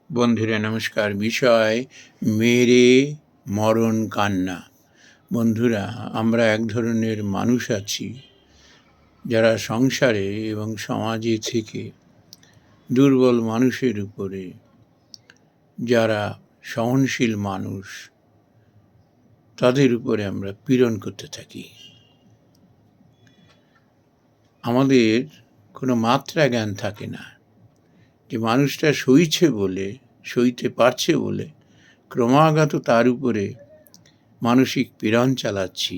বন্ধুরা নমস্কার। বিষয় মেরে মরণ কান্না। বন্ধুরা, আমরা এক ধরনের মানুষ আছি যারা সংসারে এবং সমাজে থেকে দুর্বল মানুষের উপরে, যারা সহনশীল মানুষ, তাদের উপরে আমরা পীড়ন করতে থাকি। আমাদের কোনো মাত্রা জ্ঞান থাকে না যে মানুষটা সইতে পারছে বলে ক্রমাগত তার উপরে মানসিক পীড়ন চালাচ্ছি,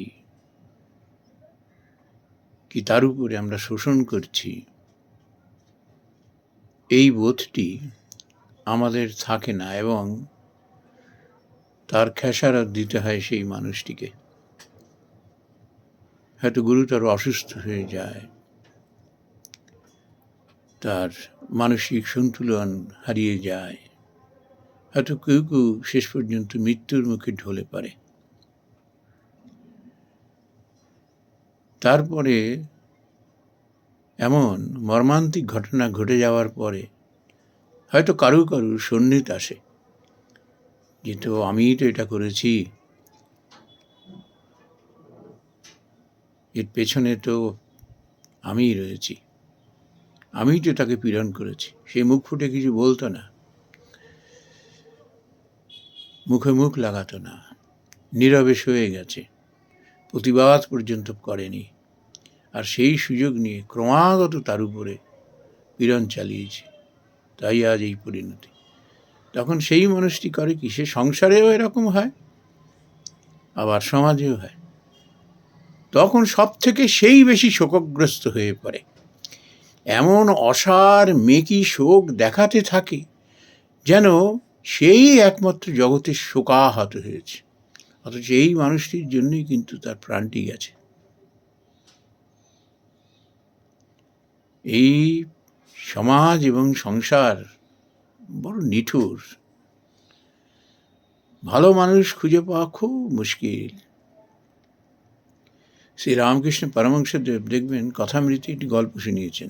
কি তার উপরে আমরা শোষণ করছি, এই বোধটি আমাদের থাকে না এবং তার খেসারত দিতে হয় সেই মানুষটিকে। হয়তো গুরুতর অসুস্থ হয়ে যায়, তার মানসিক সন্তুলন হারিয়ে যায়, হয়তো কেউ কেউ শেষ পর্যন্ত মৃত্যুর মুখে ঢলে পড়ে। তারপরে এমন মর্মান্তিক ঘটনা ঘটে যাওয়ার পরে হয়তো কারো সন্নিত আসে যে তো আমিই তো এটা করেছি, এর পেছনে তো আমিই রয়েছি, আমিই তো তাকে পীড়ন করেছি। সে মুখ ফুটে কিছু বলতো না, মুখে মুখ লাগাতো না, নীরবে সয়ে গেছে, প্রতিবাদ পর্যন্ত করেনি, আর সেই সুযোগ নিয়ে ক্রমাগত তার উপরে পীড়ন চালিয়েছে। তাই আজ এই পরিণতি। তখন সেই মানুষটি করে কি, সে সংসারেও এরকম হয়, আবার সমাজেও হয়। তখন সব থেকে সেই বেশি শোকগ্রস্ত হয়ে পড়ে, এমন অসার মেকি শোক দেখাতে থাকে যেন সেই একমাত্র জগতের শোকাহত হয়েছে, অথচ এই মানুষটির জন্যই কিন্তু তার প্রাণটি গেছে। এই সমাজ এবং সংসার বড় নিঠুর, ভালো মানুষ খুঁজে পাওয়া খুব মুশকিল। শ্রী রামকৃষ্ণ পরমহংসদেব দেখবেন কথামৃতে একটি গল্প শুনিয়েছেন।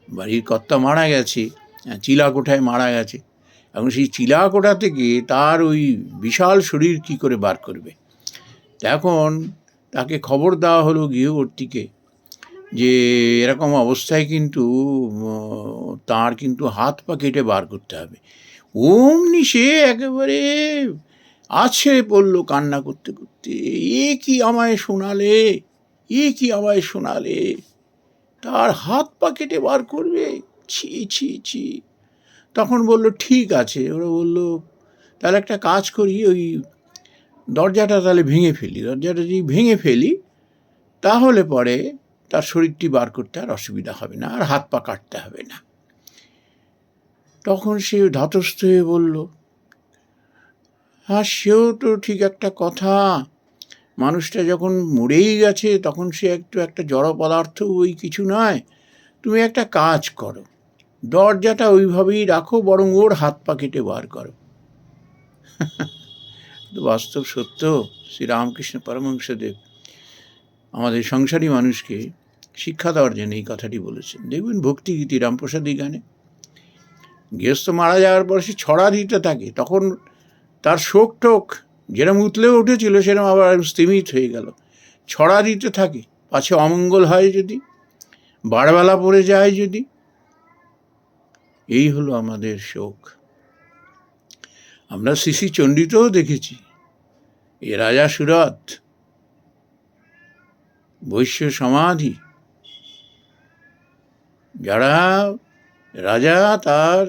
বাড়ির কর্তা মারা গেছে, চিলাকোঠায় মারা গেছে, এবং সেই চিলাকোঠা থেকে তার ওই বিশাল শরীর কি করে বার করবে। এখন তাকে খবর দেওয়া হলো গৃহকর্ত্রীকে যে এরকম অবস্থায় কিন্তু তার কিন্তু হাত পা কেটে বার করতে হবে। অমনি সে একেবারে আছে পড়লো কান্না করতে করতে, এ কি আমায় শোনালে, তার হাত পা কেটে বার করবে, ছি ছি ছি। তখন বলল ঠিক আছে। ওরা বলল তাহলে একটা কাজ করি, ওই দরজাটা তাহলে ভেঙে ফেলি, দরজাটা যদি ভেঙে ফেলি তাহলে পরে তার শরীরটি বার করতে আর অসুবিধা হবে না, আর হাত পা কাটতে হবে না। তখন সে ধাতস্থ হয়ে বলল, হ্যাঁ সেও তো ঠিক একটা কথা, মানুষটা যখন মরেই গেছে তখন সে একটা জড় পদার্থ, ওই কিছু নয়। তুমি একটা কাজ করো, দরজাটা ওইভাবেই রাখো, বরং ওর হাত পা কেটে বার করো। বাস্তব সত্য। শ্রীরামকৃষ্ণ পরমহংসদেব আমাদের সংসারী মানুষকে শিক্ষা দেওয়ার জন্য এই কথাটি বলেছেন। দেখবেন ভক্তিগীতি রামপ্রসাদী গানে গৃহস্থ মারা যাওয়ার পর সে ছড়া দিতে থাকে, তখন তার শোক টোক যেরম উতলে উঠেছিল সেরকম আবার স্থিমিত হয়ে গেল। ছড়া দিতে থাকে, পাছে অমঙ্গল হয় যদি, বারবেলা পড়ে যায় যদি। এই হলো আমাদের শোক। আমরা শ্রী শ্রী চণ্ডীতেও দেখেছি, এ রাজা সুরত, বৈশ্য সমাধি, যারা রাজা তার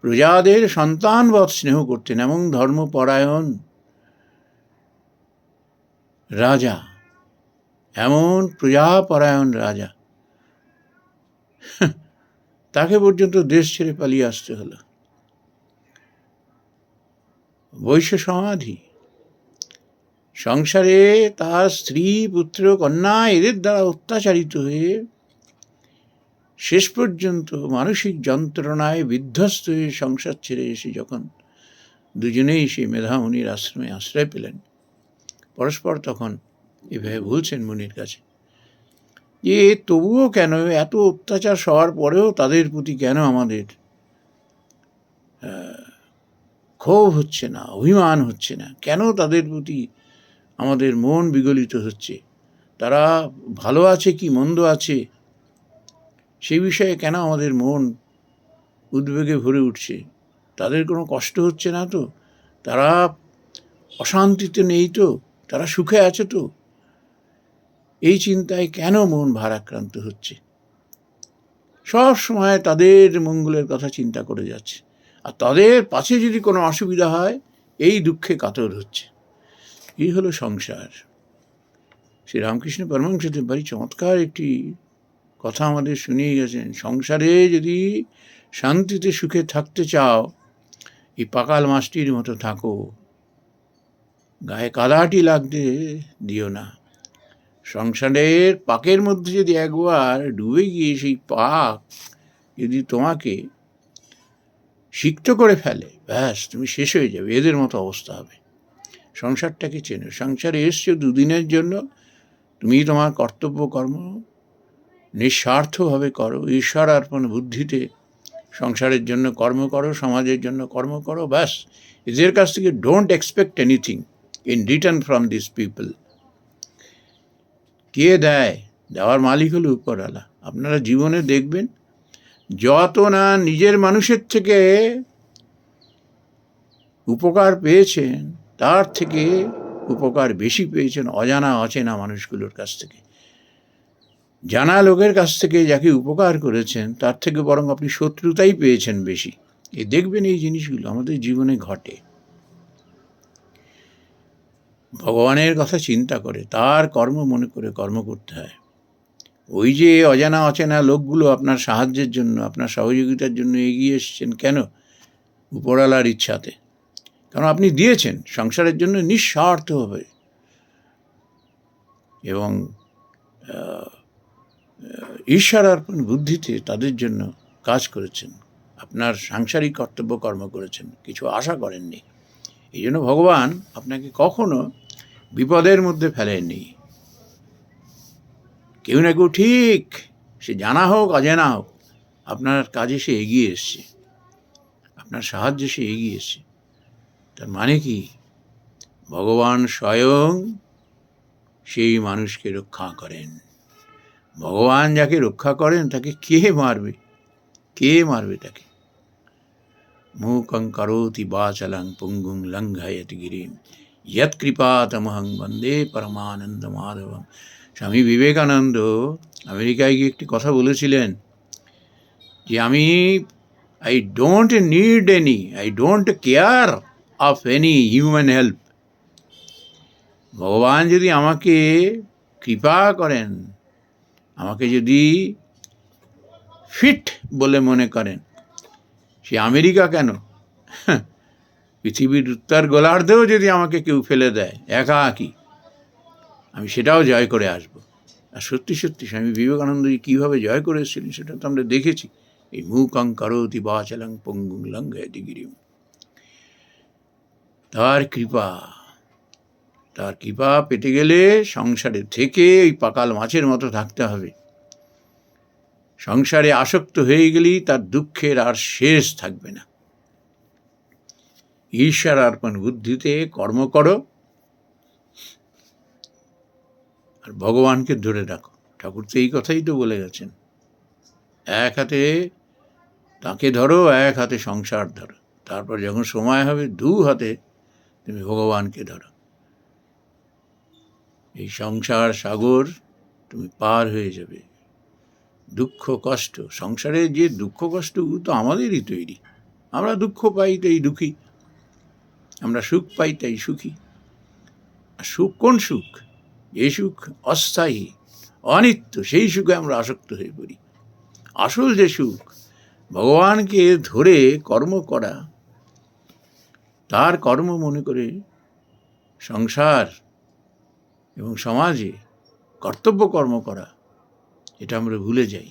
প্রজাদের সন্তানবৎ স্নেহ করতেন, এবং ধর্মপরায়ণ রাজা, এমন প্রজাপরায়ণ রাজা, তাকে পর্যন্ত দেশ ছেড়ে পালিয়ে আসতে হলো। বৈশ্য সমাধি, সংসারে তার স্ত্রী পুত্র কন্যা এদের দ্বারা অত্যাচারিত হয়ে শেষ পর্যন্ত মানসিক যন্ত্রণায় বিধ্বস্ত হয়ে সংসার ছেড়ে এসে যখন দুজনেই সেই মেধামুনির আশ্রমে আশ্রয় পেলেন, পরস্পর তখন এভাবে বলছেন মুনির কাছে যে তবুও কেন এত অত্যাচার সবার পরেও তাদের প্রতি কেন আমাদের ক্ষোভ হচ্ছে না, অভিমান হচ্ছে না? কেন তাদের প্রতি আমাদের মন বিগলিত হচ্ছে? তারা ভালো আছে কি মন্দ আছে সেই বিষয়ে কেন আমাদের মন উদ্বেগে ভরে উঠছে? তাদের কোনো কষ্ট হচ্ছে না তো? তারা অশান্তিতে নেই তো? তারা সুখে আছে তো? এই চিন্তায় কেন মন ভারাক্রান্ত হচ্ছে? সব সময় তাদের মঙ্গলের কথা চিন্তা করে যাচ্ছে, আর তাদের পাশে যদি কোনো অসুবিধা হয় এই দুঃখে কাতর হচ্ছে। এই হলো সংসার। শ্রী রামকৃষ্ণ পরমহংসদেব ভারী চমৎকার একটি কথা আমাদের শুনিয়ে গেছেন। সংসারে যদি শান্তিতে সুখে থাকতে চাও, এই পাকাল মাছটির মতো থাকো, গায়ে কাদাটি লাগতে দিও না। সংসারের পাকের মধ্যে যদি একবার ডুবে গিয়ে সেই পাক যদি তোমাকে সিক্ত করে ফেলে, ব্যাস তুমি শেষ হয়ে যাবে, এদের মতো অবস্থা হবে। সংসারটাকে চেনো। সংসারে এসছো দুদিনের জন্য, তুমি তোমার কর্তব্য কর্ম নিঃস্বার্থভাবে করো, ঈশ্বর অর্পণ বুদ্ধিতে সংসারের জন্য কর্ম করো, সমাজের জন্য কর্ম করো, ব্যাস। এদের কাছ থেকে don't expect anything in return from this people. কে দেয়? দেওয়ার মালিক হলো উপরওয়ালা। আপনারা জীবনে দেখবেন, যত না নিজের মানুষের থেকে উপকার পেয়েছেন, তার থেকে উপকার বেশি পেয়েছেন অজানা অচেনা মানুষগুলোর কাছ থেকে। জানা লোকের কাছ থেকে যাকে উপকার করেছেন তার থেকে বরং আপনি শত্রুতাই পেয়েছেন বেশি। দেখবেন এই জিনিসগুলো আমাদের জীবনে ঘটে। ভগবানের কথা চিন্তা করে তার কর্ম মনে করে কর্ম করতে হয়। ওই যে অজানা অচেনা লোকগুলো আপনার সাহায্যের জন্য, আপনার সহযোগিতার জন্য এগিয়ে এসেছেন কেন? উপরওয়ালার ইচ্ছাতে। কারণ আপনি দিয়েছেন সংসারের জন্য নিঃস্বার্থভাবে, এবং ঈশ্বর অর্পণ বুদ্ধিতে তাদের জন্য কাজ করেছেন, আপনার সাংসারিক কর্তব্য কর্ম করেছেন, কিছু আশা করেননি। এই জন্য ভগবান আপনাকে কখনো বিপদের মধ্যে ফেলেননি। কেউ না কেউ ঠিক, সে জানা হোক অজানা হোক, আপনার কাজে সে এগিয়ে এসছে, আপনার সাহায্যে সে এগিয়ে এসছে। তার মানে কি? ভগবান স্বয়ং সেই মানুষকে রক্ষা করেন। ভগবান যাকে রক্ষা করেন তাকে কে মারবে? কে মারবে তাকে? মূকং করোতি বাচালং পুঙ্গুং লঙ্ঘয়তি গিরিম ইয়ৎ কৃপাতমহং বন্দে পরমানন্দ মাধবম। স্বামী বিবেকানন্দ আমেরিকায় গিয়ে একটি কথা বলেছিলেন যে I don't care of any human help. ভগবান যদি আমাকে কৃপা করেন, আমাকে যদি ফিট বলে মনে করেন, সে আমেরিকা কেন, পৃথিবীর উত্তর গোলার্ধেও যদি আমাকে কেউ ফেলে দেয় একাকী, আমি সেটাও জয় করে আসব। আর সত্যি সত্যি স্বামী বিবেকানন্দজি কীভাবে জয় করে এসেছিলেন সেটা তো আমরা দেখেছি। এই মূকং করোতি বাচালং পঙ্গুং লঙ্ঘয়তি গিরিম। তার কৃপা পেতে গেলে সংসারে থেকে ওই পাকাল মাছের মতো থাকতে হবে। সংসারে আসক্ত হয়ে গেলেই তার দুঃখের আর শেষ থাকবে না। ঈশ্বর অর্পণ বুদ্ধিতে কর্ম করো, আর ভগবানকে ধরে রাখো। ঠাকুর তো এই কথাই তো বলে গেছেন, এক হাতে তাকে ধরো, এক হাতে সংসার ধরো, তারপর যখন সময় হবে দু হাতে তুমি ভগবানকে ধরো। এই সংসার সাগর তুমি পার হয়ে যাবে। দুঃখ কষ্ট, সংসারে যে দুঃখ কষ্টগুলো তো আমাদেরই তৈরি। আমরা দুঃখ পাই তাই দুঃখী, আমরা সুখ পাই তাই সুখী। আর সুখ কোন সুখ? যে সুখ অস্থায়ী, অনিত্য, সেই সুখে আমরা আসক্ত হয়ে পড়ি। আসল যে সুখ, ভগবানকে ধরে কর্ম করা, তার কর্ম মনে করে সংসার এবং সমাজে কর্তব্য কর্ম করা, এটা আমরা ভুলে যাই।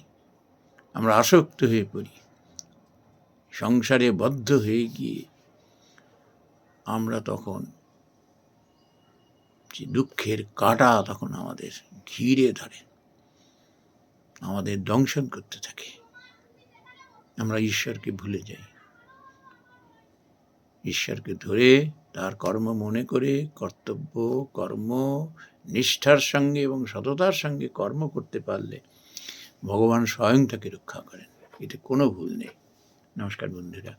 আমরা আসক্ত হয়ে পড়ি, সংসারে বদ্ধ হয়ে গিয়ে আমরা তখন যে দুঃখের কাঁটা তখন আমাদের ঘিরে ধরে, আমাদের দংশন করতে থাকে, আমরা ঈশ্বরকে ভুলে যাই। ঈশ্বরকে ধরে তার কর্ম মনে করে কর্তব্য কর্ম নিষ্ঠার সঙ্গে এবং সততার সঙ্গে কর্ম করতে পারলে ভগবান স্বয়ং তাকে রক্ষা করেন, এতে কোনো ভুল নেই। নমস্কার বন্ধুরা।